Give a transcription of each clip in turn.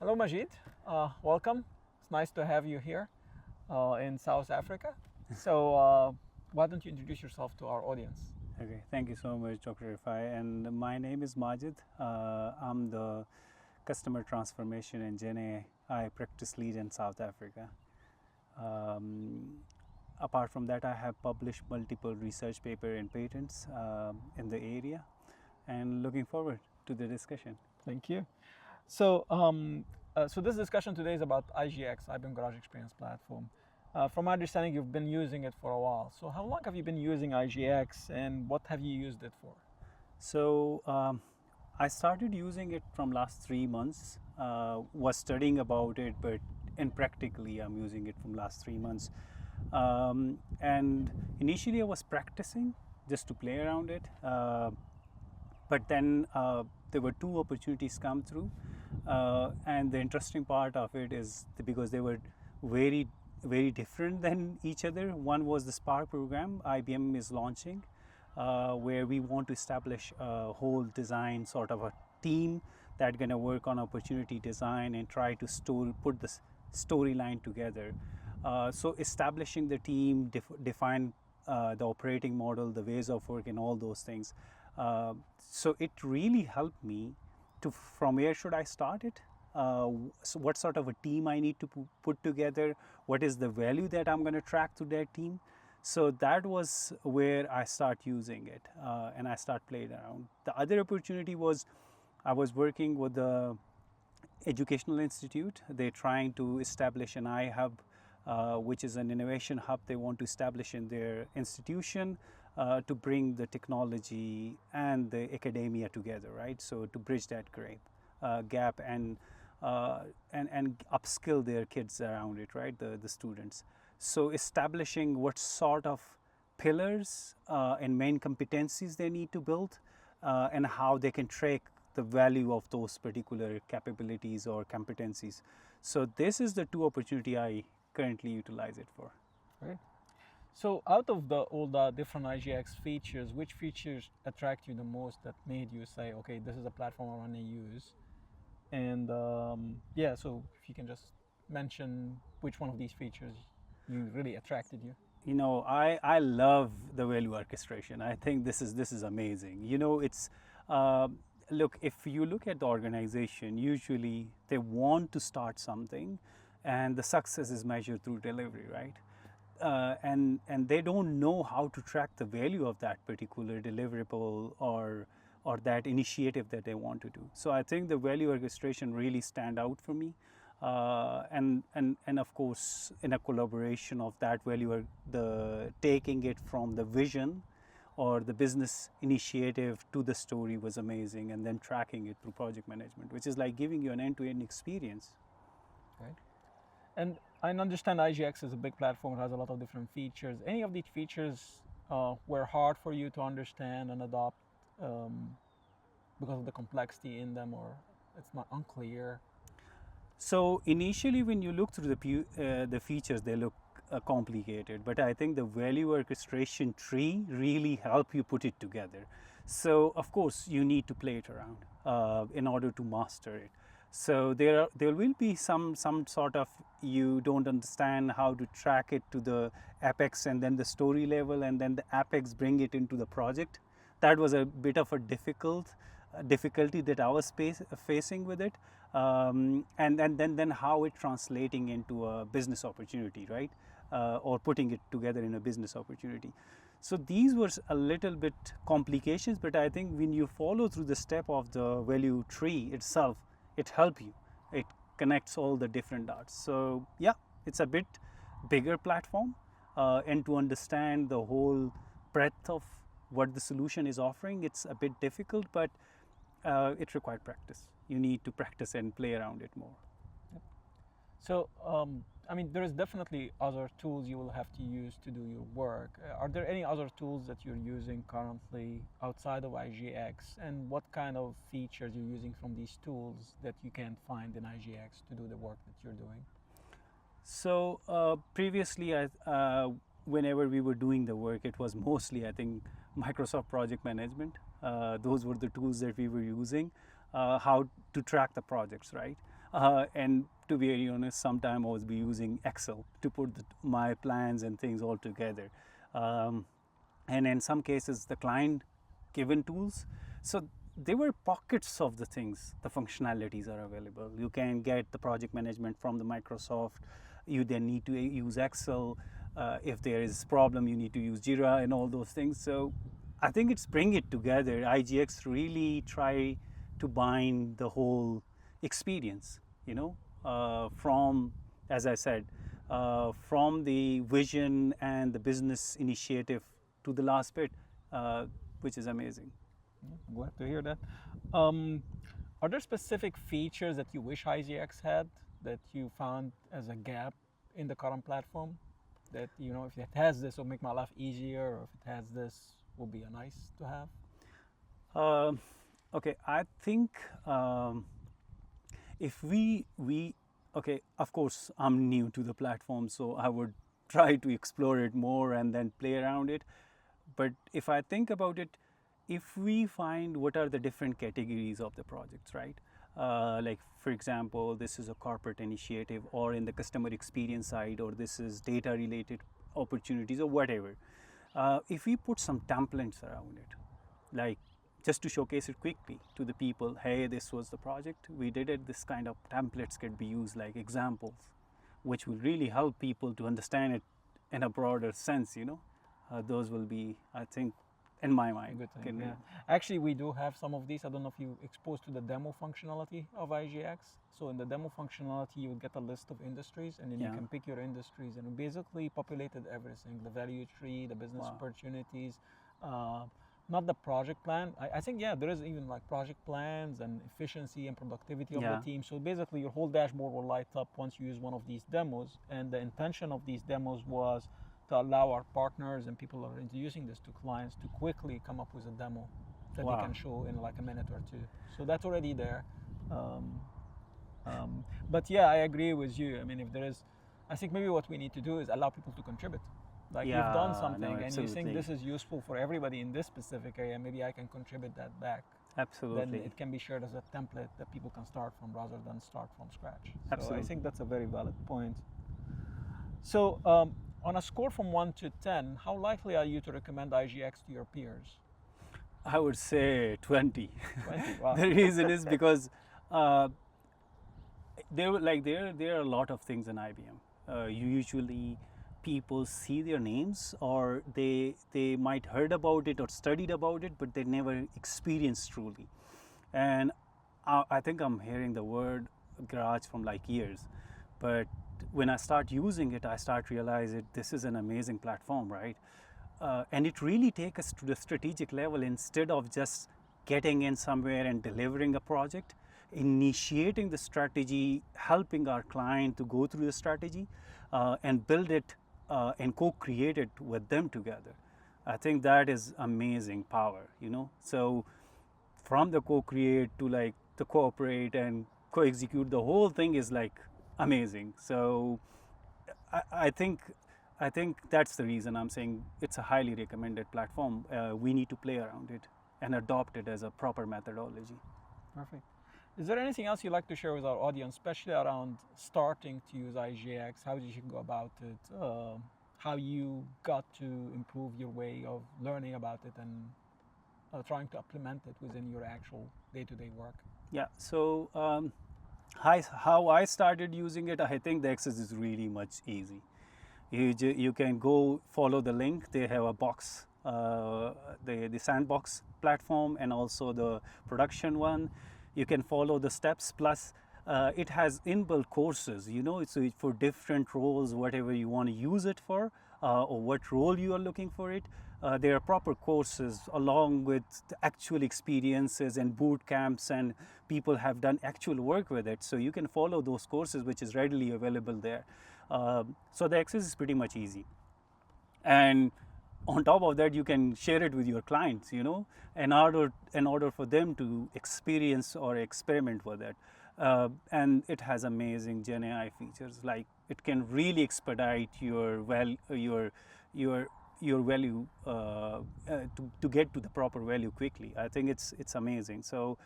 Hello, Majid. Welcome. It's nice to have you here in South Africa. So, why don't you introduce yourself to our audience? Okay, thank you so much, Dr. Refai. And my name is Majid. I'm the Customer Transformation and GenAI Practice Lead in South Africa. Um, Apart from that, I have published multiple research papers and patents in the area, and looking forward to the discussion. Thank you. So this discussion today is about IGX, IBM Garage Experience platform. From my understanding, you've been using it for a while. So how long have you been using IGX, and what have you used it for? So I started using it from last 3 months. Was studying about it, but in practically, I'm using it from last 3 months. And initially, I was practicing just to play around it. But then there were two opportunities come through, and the interesting part of it is because they were very different than each other. One was the Spark program IBM is launching, where we want to establish a whole design sort of a team that going to work on opportunity design and try to put the storyline together. So establishing the team, define the operating model, the ways of work, and all those things. So it really helped me to from where should I start it, so what sort of a team I need to put together, what is the value that I'm going to track to that team. So that was where I start using it, and I start playing around. The other opportunity was I was working with the educational institute. They're trying to establish an iHub, which is an innovation hub they want to establish in their institution, to bring the technology and the academia together, right? So to bridge that gap and upskill their kids around it, right? The students. So establishing what sort of pillars and main competencies they need to build, and how they can track the value of those particular capabilities or competencies. So this is the two opportunity I currently utilize it for. Right. So out of all the different IGX features, which features attract you the most that made you say, okay, this is a platform I want to use? And yeah, so if you can just mention which one of these features you really attracted you. You know, I love the value orchestration. I think this is amazing. You know, it's look, if you look at the organization, usually they want to start something, and the success is measured through delivery, right? And they don't know how to track the value of that particular deliverable or that initiative that they want to do. So I think the value orchestration really stand out for me, and of course in a collaboration of that value, the taking it from the vision or the business initiative to the story was amazing, and then tracking it through project management, which is like giving you an end-to-end experience. Right. And I understand IGX is a big platform, it has a lot of different features. Any of these features were hard for you to understand and adopt because of the complexity in them, or it's not unclear? So initially, when you look through the features, they look complicated. But I think the value orchestration tree really help you put it together. So of course, you need to play it around in order to master it. So there will be some sort of, you don't understand how to track it to the apex and then the story level, and then the apex bring it into the project. That was a bit of a difficulty that I was facing with it, and then how it translating into a business opportunity, right? Or putting it together in a business opportunity. So these were a little bit complications, but I think when you follow through the step of the value tree itself, it helps you. It connects all the different dots. So yeah, it's a bit bigger platform, and to understand the whole breadth of what the solution is offering, it's a bit difficult, but it requires practice. You need to practice and play around it more. Yep. So, I mean, there is definitely other tools you will have to use to do your work. Are there any other tools that you're using currently outside of IGX? And what kind of features you're using from these tools that you can't find in IGX to do the work that you're doing? So previously, whenever we were doing the work, it was mostly, I think, Microsoft Project Management. Those were the tools that we were using, how to track the projects, right? And to be very honest, sometimes I was be using Excel to put my plans and things all together. Um, and in some cases, the client given tools. So there were pockets of the things, the functionalities are available. You can get the project management from the Microsoft. You then need to use Excel. If there is problem, you need to use Jira and all those things. So I think it's bring it together. IGX really try to bind the whole experience, from, as I said, from the vision and the business initiative to the last bit, which is amazing. I'm glad to hear that. Um, are there specific features that you wish IGX had that you found as a gap in the current platform? That, if it has this, will make my life easier, or if it has this, will be a nice to have? Um okay, I think if we okay, of course, I'm new to the platform, so I would try to explore it more and then play around it. But if I think about it, if we find what are the different categories of the projects, right? Like, for example, this is a corporate initiative, or in the customer experience side, or this is data related opportunities, or whatever. If we put some templates around it, like, just to showcase it quickly to the people, hey, this was the project, we did it, this kind of templates could be used like examples, which will really help people to understand it in a broader sense. Those will be, I think, in my mind. Good thing. Yeah. Actually, we do have some of these. I don't know if you exposed to the demo functionality of IGX. So in the demo functionality, you get a list of industries, and then you Yeah. can pick your industries, and it basically populated everything: the value tree, the business Wow. opportunities, uh, not the project plan. I think, yeah, there is even like project plans and efficiency and productivity of Yeah. the team. So basically, your whole dashboard will light up once you use one of these demos. And the intention of these demos was to allow our partners and people who are introducing this to clients to quickly come up with a demo that Wow. they can show in like a minute or two. So that's already there. Um, but yeah, I agree with you. I mean, if there is, I think maybe what we need to do is allow people to contribute. Like, you've done Yeah, something no, and you think absolutely. this is useful for everybody in this specific area, maybe I can contribute that back. Then Absolutely. it can be shared as a template that people can start from rather than start from scratch. So I Absolutely. think that's a very valid point. So, on a score from 1 to 10, how likely are you to recommend IGX to your peers? I would say 20. 20, wow. The reason is because uh, there are a lot of things in IBM. Usually, people see their names, or they might heard about it or studied about it, but they never experienced truly. And I think I'm hearing the word garage from like years, but when I start using it, I start realizing this is an amazing platform, right? And it really takes us to the strategic level. Instead of just getting in somewhere and delivering a project, initiating the strategy, helping our client to go through the strategy, and build it, and co-create it with them together. I think that is amazing power. So from the co-create to like the cooperate and co-execute, the whole thing is like amazing. So I think that's the reason I'm saying it's a highly recommended platform. We need to play around it and adopt it as a proper methodology. Perfect. Is there anything else you'd like to share with our audience, especially around starting to use IGX? How did you go about it? How you got to improve your way of learning about it and trying to implement it within your actual day-to-day work? Yeah. So how I started using it, I think the access is really much easy. You can go follow the link. They have a box, the sandbox platform, and also the production one. You can follow the steps. Plus, it has inbuilt courses. So for different roles, whatever you want to use it for, or what role you are looking for it. There are proper courses along with the actual experiences and boot camps, and people have done actual work with it. So you can follow those courses, which is readily available there. So the access is pretty much easy. And on top of that, you can share it with your clients, in order for them to experience or experiment with it. And it has amazing GenAI features, like it can really expedite your value, to get to the proper value quickly. I think it's amazing. So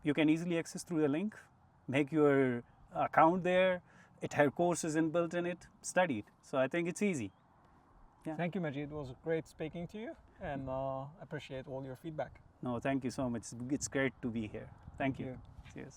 you can easily access through the link, make your account there. It had courses inbuilt in it. Studied. So I think it's easy. Yeah. Thank you, Majid. It was great speaking to you, and appreciate all your feedback. No, thank you so much. It's great to be here. Thank you. Cheers.